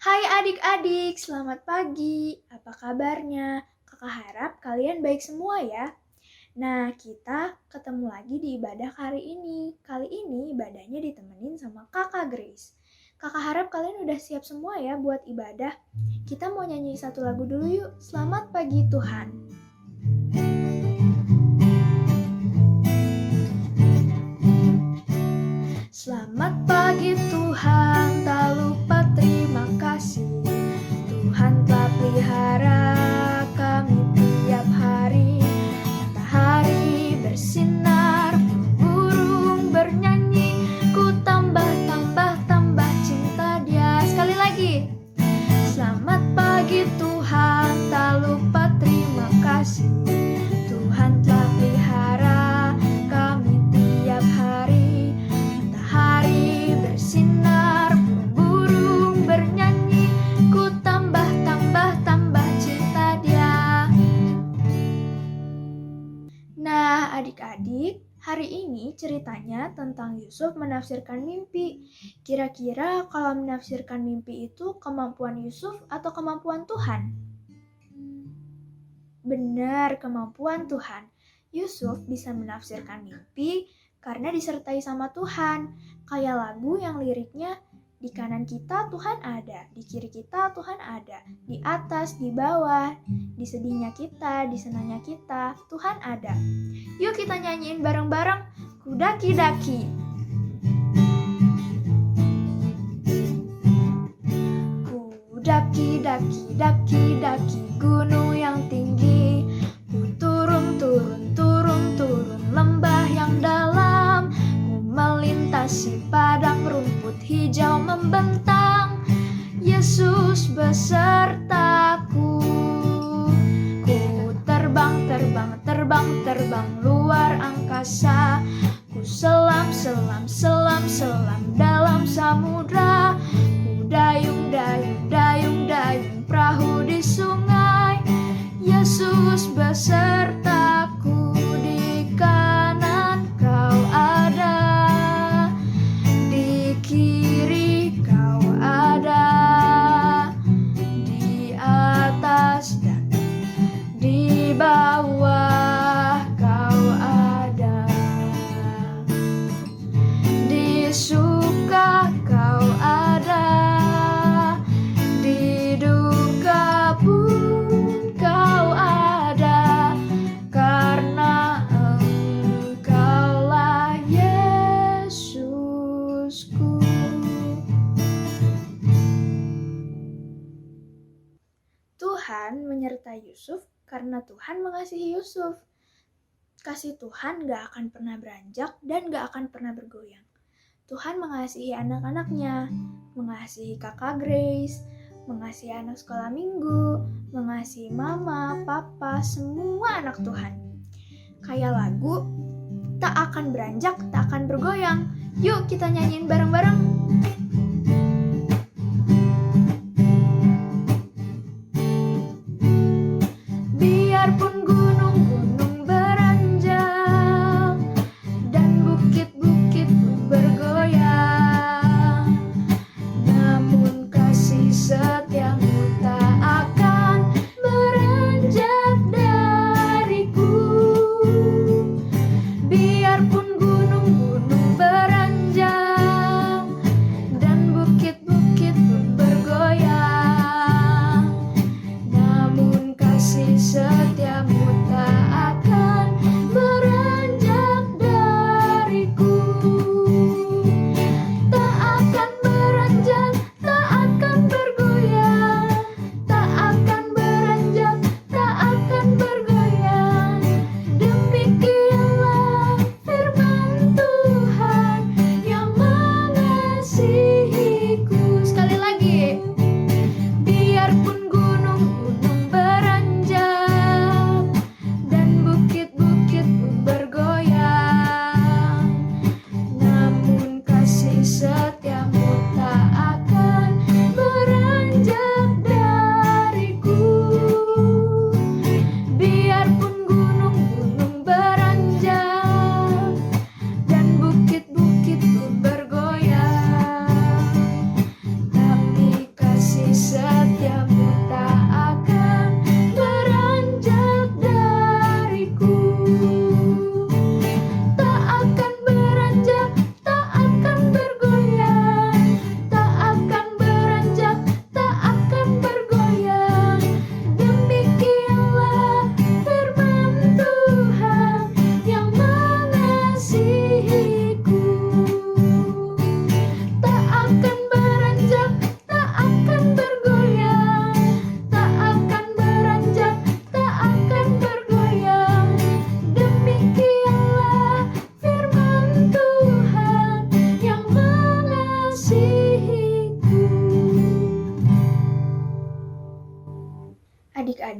Hai adik-adik, selamat pagi. Apa kabarnya? Kakak harap kalian baik semua ya. Nah, kita ketemu lagi di ibadah hari ini. Kali ini ibadahnya ditemenin sama Kakak Grace. Kakak harap kalian udah siap semua ya buat ibadah. Kita mau nyanyi satu lagu dulu yuk. Selamat pagi Tuhan. Selamat pagi Tuhan, tak lupa terima kasih. Tuhan telah pelihara kami tiap hari. Matahari bersinar, burung bernyanyi. Ku tambah cinta Dia. Sekali lagi. Selamat pagi Tuhan, tak lupa terima kasih. Tuhan telah pelihara kami tiap hari. Matahari bersinar, burung bernyanyi. Ku tambah cinta Dia. Nah, adik-adik, hari ini ceritanya tentang Yusuf menafsirkan mimpi. Kira-kira kalau menafsirkan mimpi itu kemampuan Yusuf atau kemampuan Tuhan? Benar, kemampuan Tuhan. Yusuf bisa menafsirkan mimpi karena disertai sama Tuhan. Kayak lagu yang liriknya, di kanan kita Tuhan ada, di kiri kita Tuhan ada, di atas, di bawah, di sedihnya kita, di senangnya kita, Tuhan ada. Yuk kita nyanyiin bareng-bareng, Kudaki-daki. Daki gunung yang tinggi. Ku turun lembah yang dalam. Ku melintasi padang rumput hijau membentang. Yesus besertaku. Ku terbang luar angkasa. Ku selam dalam samudra. Dayung perahu di sungai. Yesus besertaku, di kanan kau ada, di kiri kau ada, di atas dan di bawah kau ada, di suka kau ada, di duka pun kau ada, karena Engkaulah Yesusku. Tuhan menyertai Yusuf karena Tuhan mengasihi Yusuf. Kasih Tuhan gak akan pernah beranjak dan gak akan pernah bergoyang. Tuhan mengasihi anak-anaknya, mengasihi kakak Grace, mengasihi anak sekolah minggu, mengasihi mama, papa, semua anak Tuhan. Kayak lagu, tak akan beranjak, tak akan bergoyang. Yuk kita nyanyiin bareng-bareng. Biarpun gunung-gunung beranjak dan bukit-bukit pun bergoyang, namun kasih setiamu tak akan beranjak dariku. Biarpun gunung-gunung beranjak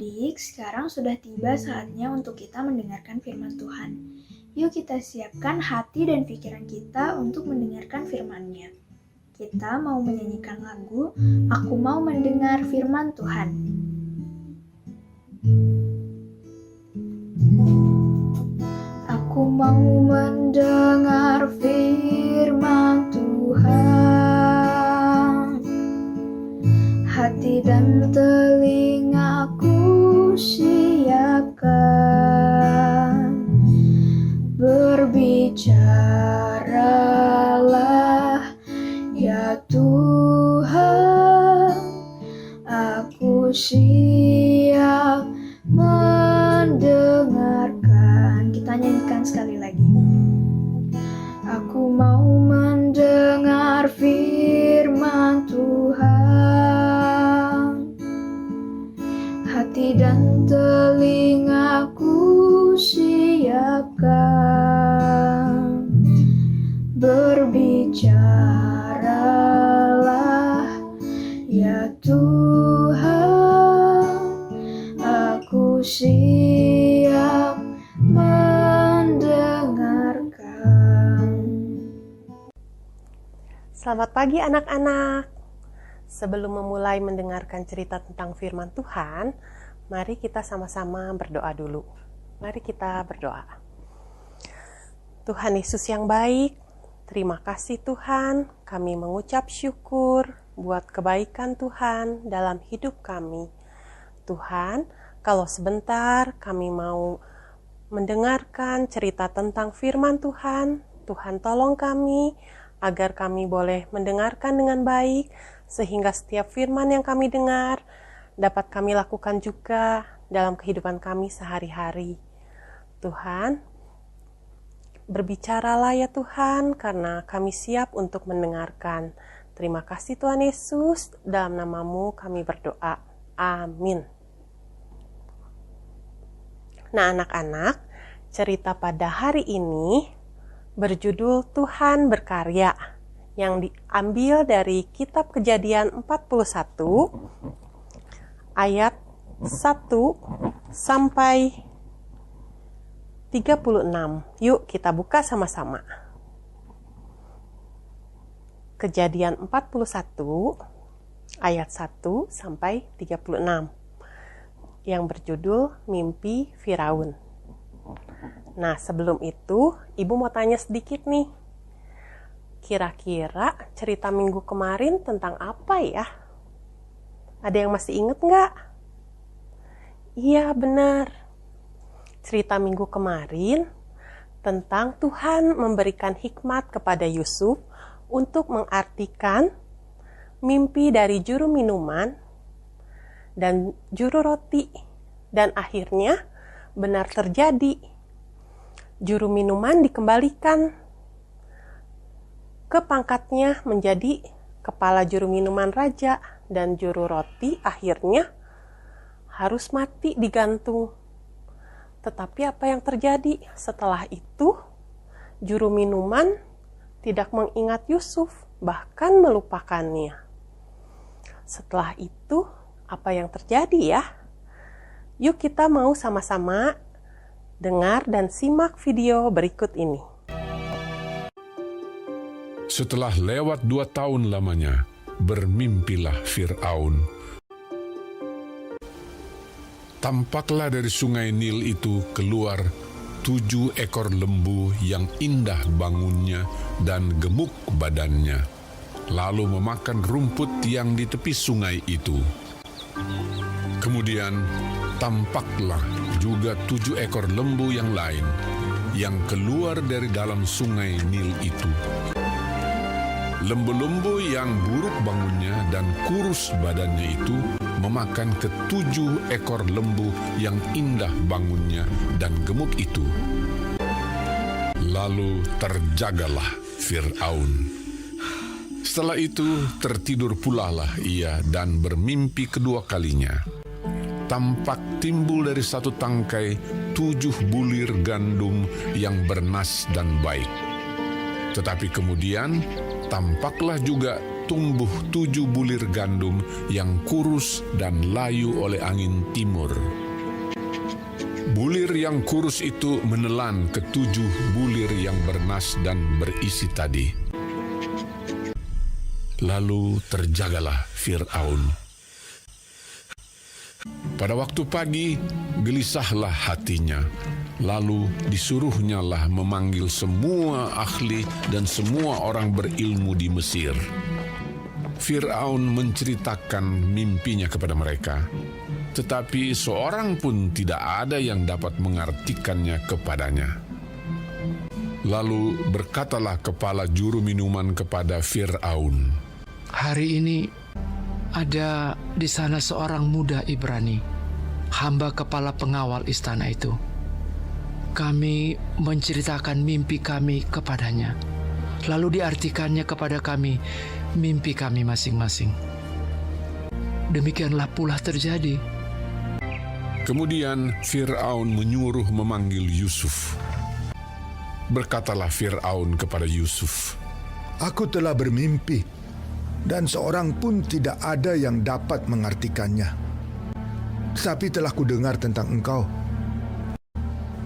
adik-adik, sekarang sudah tiba saatnya untuk kita mendengarkan firman Tuhan. Yuk kita siapkan hati dan pikiran kita untuk mendengarkan firman-Nya. Kita mau menyanyikan lagu, Aku Mau Mendengar Firman Tuhan. Aku mau mendengar firman Tuhan, hati dan telingaku siapkan. Berbicaralah ya Tuhan, aku siap mendengarkan. Kita nyanyikan sekali lagi. Aku mau mendengar firman Tuhan, hati dan telingaku siapkan. Berbicaralah ya Tuhan, aku siap mendengarkan. Selamat pagi anak-anak. Sebelum memulai mendengarkan cerita tentang firman Tuhan, mari kita sama-sama berdoa dulu. Mari kita berdoa. Tuhan Yesus yang baik, terima kasih Tuhan, kami mengucap syukur buat kebaikan Tuhan dalam hidup kami. Tuhan, kalau sebentar kami mau mendengarkan cerita tentang firman Tuhan, Tuhan tolong kami agar kami boleh mendengarkan dengan baik, sehingga setiap firman yang kami dengar dapat kami lakukan juga dalam kehidupan kami sehari-hari. Tuhan, berbicaralah ya Tuhan, karena kami siap untuk mendengarkan. Terima kasih Tuhan Yesus, dalam nama-Mu kami berdoa. Amin. Nah anak-anak, cerita pada hari ini berjudul Tuhan Berkarya, yang diambil dari kitab Kejadian 41 ayat 1 sampai 36. Yuk kita buka sama-sama. Kejadian 41 ayat 1 sampai 36 yang berjudul Mimpi Firaun. Nah, sebelum itu, Ibu mau tanya sedikit nih. Kira-kira cerita minggu kemarin tentang apa ya? Ada yang masih inget nggak? Iya, benar. Cerita minggu kemarin tentang Tuhan memberikan hikmat kepada Yusuf untuk mengartikan mimpi dari juru minuman dan juru roti. Dan akhirnya benar terjadi. Juru minuman dikembalikan ke pangkatnya menjadi kepala juru minuman raja, dan juru roti akhirnya harus mati digantung. Tetapi apa yang terjadi setelah itu? Juru minuman tidak mengingat Yusuf, bahkan melupakannya. Setelah itu, apa yang terjadi ya? Yuk kita mau sama-sama dengar dan simak video berikut ini. Setelah lewat 2 tahun lamanya, bermimpilah Fir'aun. Tampaklah dari sungai Nil itu keluar 7 ekor lembu yang indah bangunnya dan gemuk badannya, lalu memakan rumput yang di tepi sungai itu. Kemudian tampaklah juga 7 ekor lembu yang lain yang keluar dari dalam sungai Nil itu. Lembu-lembu yang buruk bangunnya dan kurus badannya itu memakan ke-7 ekor lembu yang indah bangunnya dan gemuk itu. Lalu terjagalah Fir'aun. Setelah itu tertidur pulalah ia dan bermimpi kedua kalinya. Tampak timbul dari satu tangkai 7 bulir gandum yang bernas dan baik. Tetapi kemudian tampaklah juga tumbuh 7 bulir gandum yang kurus dan layu oleh angin timur. Bulir yang kurus itu menelan ke-7 bulir yang bernas dan berisi tadi. Lalu terjagalah Fir'aun. Pada waktu pagi, gelisahlah hatinya. Lalu disuruhnyalah memanggil semua ahli dan semua orang berilmu di Mesir. Fir'aun menceritakan mimpinya kepada mereka, tetapi seorang pun tidak ada yang dapat mengartikannya kepadanya. Lalu berkatalah kepala juru minuman kepada Fir'aun, "Hari ini ada di sana seorang muda Ibrani, hamba kepala pengawal istana itu. Kami menceritakan mimpi kami kepadanya, lalu diartikannya kepada kami mimpi kami masing-masing. Demikianlah pula terjadi." Kemudian Fir'aun menyuruh memanggil Yusuf. Berkatalah Fir'aun kepada Yusuf, "Aku telah bermimpi, dan seorang pun tidak ada yang dapat mengartikannya. Tetapi telah kudengar tentang engkau."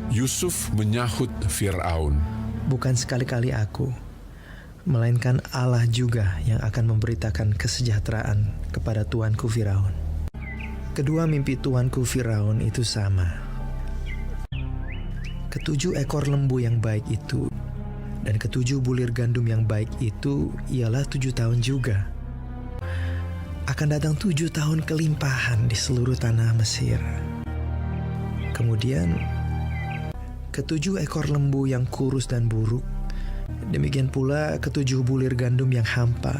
Yusuf menyahut Fir'aun, Bukan sekali-kali aku, melainkan Allah juga yang akan memberitakan kesejahteraan kepada tuanku Firaun. Kedua mimpi tuanku Firaun itu sama. Ke-7 ekor lembu yang baik itu dan ke-7 bulir gandum yang baik itu ialah 7 tahun juga. Akan datang 7 tahun kelimpahan di seluruh tanah Mesir. Kemudian ke-7 ekor lembu yang kurus dan buruk, demikian pula ke-7 bulir gandum yang hampa.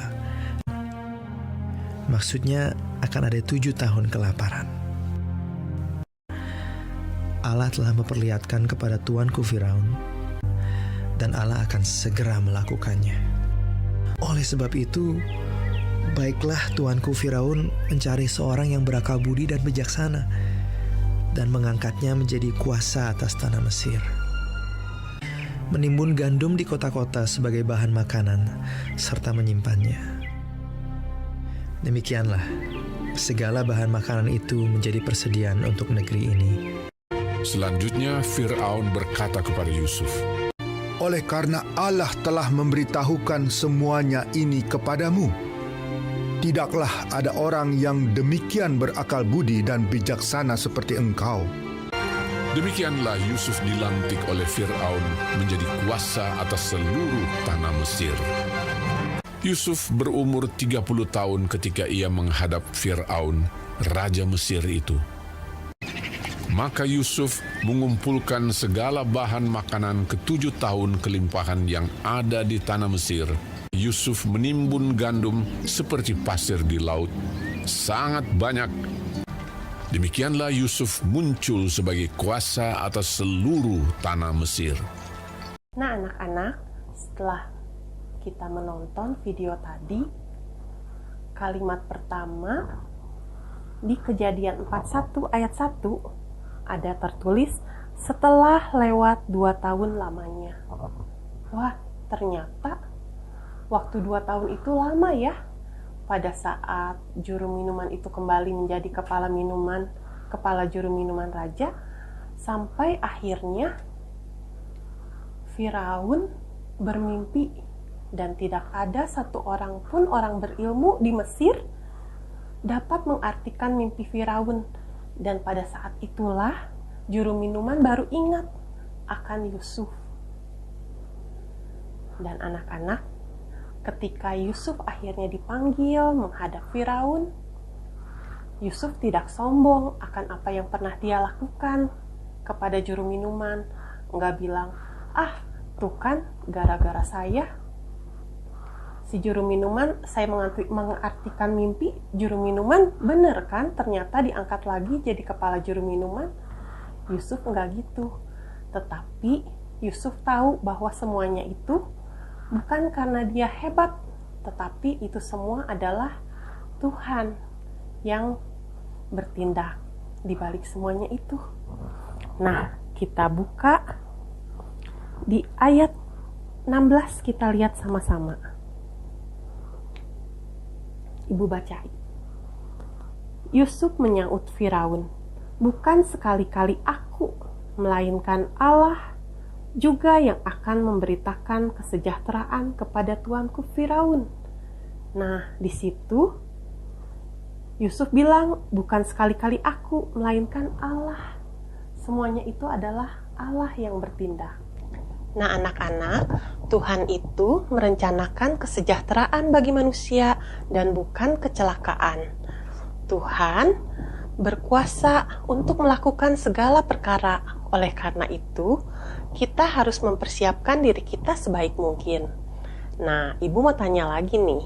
Maksudnya akan ada 7 tahun kelaparan. Allah telah memperlihatkan kepada tuanku Firaun, dan Allah akan segera melakukannya. Oleh sebab itu, baiklah tuanku Firaun mencari seorang yang berakal budi dan bijaksana, dan mengangkatnya menjadi kuasa atas tanah Mesir. Menimbun gandum di kota-kota sebagai bahan makanan, serta menyimpannya. Demikianlah, segala bahan makanan itu menjadi persediaan untuk negeri ini. Selanjutnya Fir'aun berkata kepada Yusuf, "Oleh karena Allah telah memberitahukan semuanya ini kepadamu, tidaklah ada orang yang demikian berakal budi dan bijaksana seperti engkau." Demikianlah Yusuf dilantik oleh Fir'aun menjadi kuasa atas seluruh tanah Mesir. Yusuf berumur 30 tahun ketika ia menghadap Fir'aun, raja Mesir itu. Maka Yusuf mengumpulkan segala bahan makanan ke-7 tahun kelimpahan yang ada di tanah Mesir. Yusuf menimbun gandum seperti pasir di laut, sangat banyak. Demikianlah Yusuf muncul sebagai kuasa atas seluruh tanah Mesir. Nah anak-anak, setelah kita menonton video tadi, kalimat pertama di Kejadian 41 ayat 1 ada tertulis setelah lewat 2 tahun lamanya. Wah, ternyata waktu 2 tahun itu lama ya. Pada saat juru minuman itu kembali menjadi kepala juru minuman raja, sampai akhirnya Firaun bermimpi dan tidak ada satu orang pun orang berilmu di Mesir dapat mengartikan mimpi Firaun. Dan pada saat itulah juru minuman baru ingat akan Yusuf. Dan anak-anak, ketika Yusuf akhirnya dipanggil menghadap Firaun, Yusuf tidak sombong akan apa yang pernah dia lakukan kepada juru minuman. Nggak bilang, "Ah, tuh kan gara-gara saya si juru minuman, saya mengartikan mimpi juru minuman, bener kan? Ternyata diangkat lagi jadi kepala juru minuman." Yusuf nggak gitu. Tetapi Yusuf tahu bahwa semuanya itu bukan karena dia hebat, tetapi itu semua adalah Tuhan yang bertindak di balik semuanya itu. Nah, kita buka di ayat 16 kita lihat sama-sama. Ibu bacain. Yusuf menyaut Firaun, "Bukan sekali-kali aku, melainkan Allah juga yang akan memberitakan kesejahteraan kepada tuanku Firaun." Nah, di situ Yusuf bilang, bukan sekali-kali aku, melainkan Allah. Semuanya itu adalah Allah yang bertindak. Nah, anak-anak, Tuhan itu merencanakan kesejahteraan bagi manusia dan bukan kecelakaan. Tuhan berkuasa untuk melakukan segala perkara. Oleh karena itu, kita harus mempersiapkan diri kita sebaik mungkin. Nah, Ibu mau tanya lagi nih.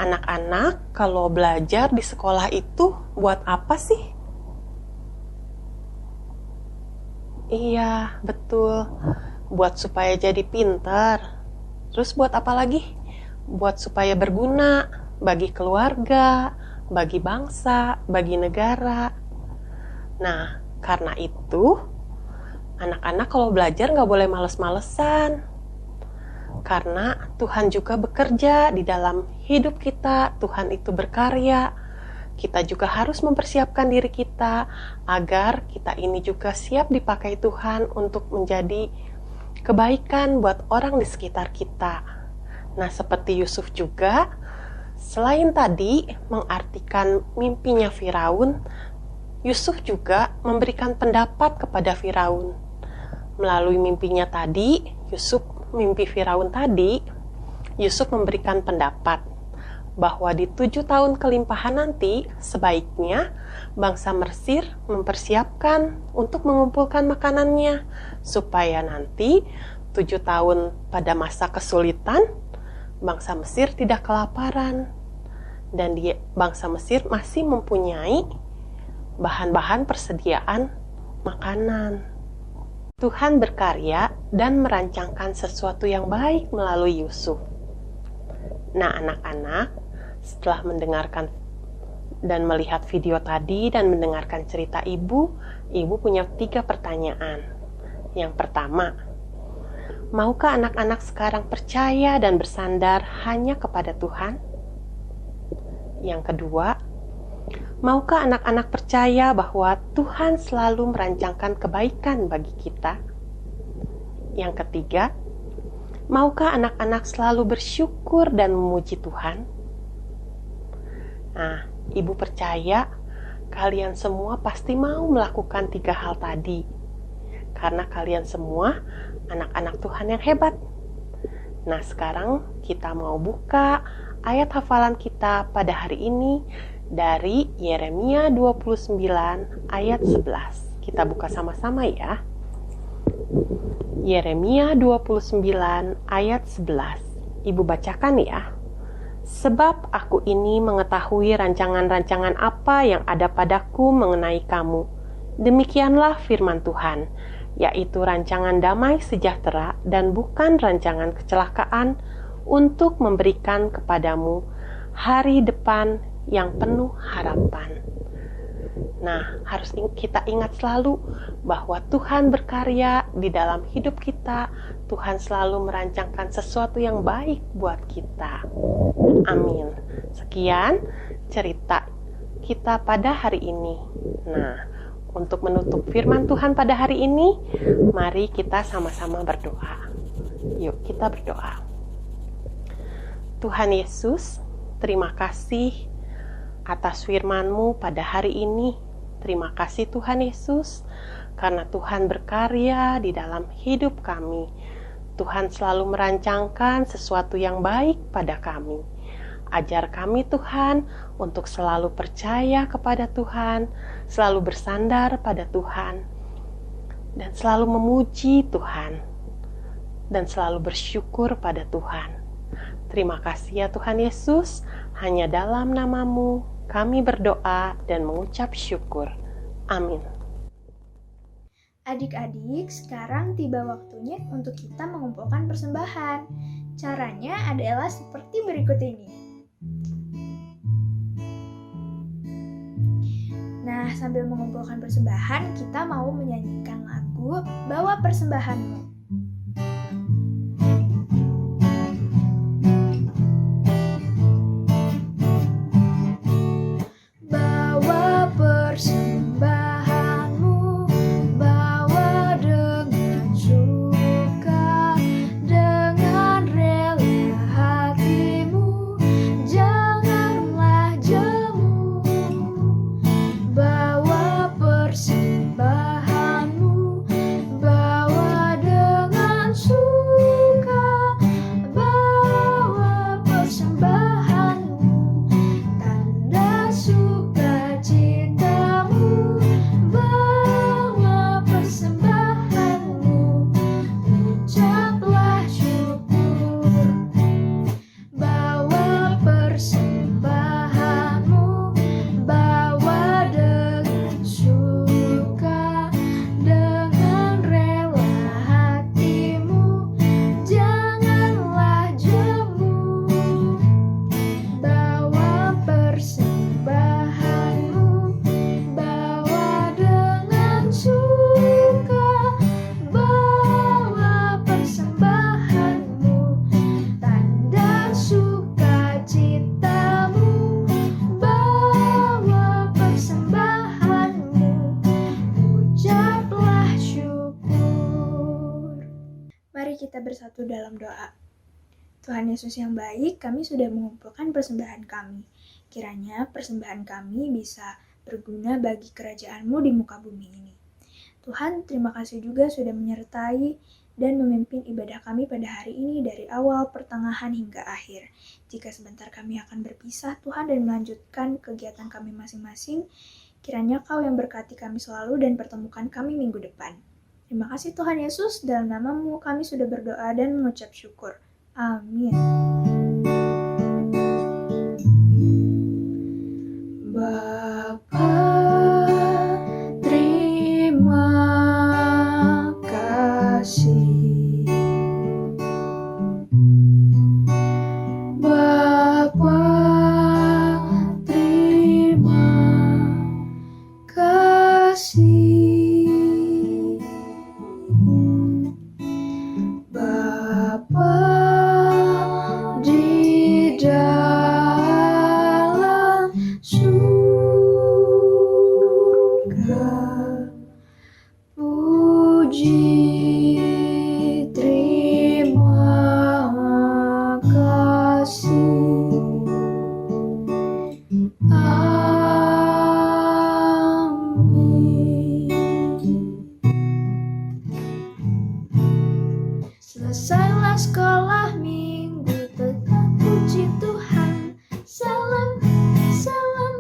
Anak-anak kalau belajar di sekolah itu buat apa sih? Iya, betul. Buat supaya jadi pintar. Terus buat apa lagi? Buat supaya berguna bagi keluarga, bagi bangsa, bagi negara. Nah, karena itu, anak-anak kalau belajar nggak boleh males-malesan. Karena Tuhan juga bekerja di dalam hidup kita, Tuhan itu berkarya. Kita juga harus mempersiapkan diri kita agar kita ini juga siap dipakai Tuhan untuk menjadi kebaikan buat orang di sekitar kita. Nah, seperti Yusuf juga, selain tadi mengartikan mimpinya Firaun, Yusuf juga memberikan pendapat kepada Firaun. Melalui mimpinya tadi, mimpi Firaun tadi, Yusuf memberikan pendapat bahwa di 7 tahun kelimpahan nanti, sebaiknya bangsa Mesir mempersiapkan untuk mengumpulkan makanannya, supaya nanti 7 tahun pada masa kesulitan, bangsa Mesir tidak kelaparan, dan bangsa Mesir masih mempunyai bahan-bahan persediaan makanan. Tuhan berkarya dan merancangkan sesuatu yang baik melalui Yusuf. Nah, anak-anak, setelah mendengarkan dan melihat video tadi dan mendengarkan cerita Ibu punya 3 pertanyaan. Yang pertama, maukah anak-anak sekarang percaya dan bersandar hanya kepada Tuhan? Yang kedua, maukah anak-anak percaya bahwa Tuhan selalu merancangkan kebaikan bagi kita? Yang ketiga, maukah anak-anak selalu bersyukur dan memuji Tuhan? Nah, Ibu percaya kalian semua pasti mau melakukan 3 hal tadi. Karena kalian semua anak-anak Tuhan yang hebat. Nah, sekarang kita mau buka ayat hafalan kita pada hari ini dari Yeremia 29 ayat 11. Kita buka sama-sama ya. Yeremia 29 ayat 11. Ibu bacakan ya. Sebab aku ini mengetahui rancangan-rancangan apa yang ada padaku mengenai kamu. Demikianlah firman Tuhan, yaitu rancangan damai sejahtera dan bukan rancangan kecelakaan, untuk memberikan kepadamu hari depan yang penuh harapan. Nah, harus kita ingat selalu bahwa Tuhan berkarya di dalam hidup kita. Tuhan selalu merancangkan sesuatu yang baik buat kita. Amin. Sekian cerita kita pada hari ini. Nah, untuk menutup firman Tuhan pada hari ini, mari kita sama-sama berdoa. Yuk, kita berdoa. Tuhan Yesus, terima kasih atas firman-Mu pada hari ini. Terima kasih Tuhan Yesus, karena Tuhan berkarya di dalam hidup kami. Tuhan selalu merancangkan sesuatu yang baik pada kami. Ajar kami Tuhan untuk selalu percaya kepada Tuhan, selalu bersandar pada Tuhan, dan selalu memuji Tuhan, dan selalu bersyukur pada Tuhan. Terima kasih ya Tuhan Yesus, hanya dalam nama-Mu kami berdoa dan mengucap syukur. Amin. Adik-adik, sekarang tiba waktunya untuk kita mengumpulkan persembahan. Caranya adalah seperti berikut ini. Nah, sambil mengumpulkan persembahan, kita mau menyanyikan lagu Bawa Persembahanmu. bersatu dalam doa. Tuhan Yesus yang baik, kami sudah mengumpulkan persembahan kami. Kiranya persembahan kami bisa berguna bagi kerajaan-Mu di muka bumi ini. Tuhan, terima kasih juga sudah menyertai dan memimpin ibadah kami pada hari ini dari awal, pertengahan, hingga akhir. Jika sebentar kami akan berpisah, Tuhan, dan melanjutkan kegiatan kami masing-masing, kiranya Kau yang berkati kami selalu dan pertemukan kami minggu depan. Terima kasih Tuhan Yesus, dalam nama-Mu kami sudah berdoa dan mengucap syukur. Amin. Bapa, terima kasih. Bapa, terima kasih. Bapa di dalam surga, puji terima kasih. Amin. Selesailah sekolah minggu, tetap puji Tuhan. Salam, salam,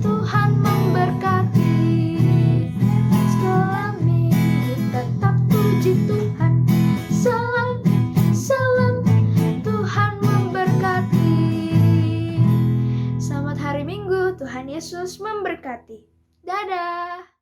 Tuhan memberkati. Sekolah minggu, tetap puji Tuhan. Salam, salam, Tuhan memberkati. Selamat hari Minggu, Tuhan Yesus memberkati. Dadah.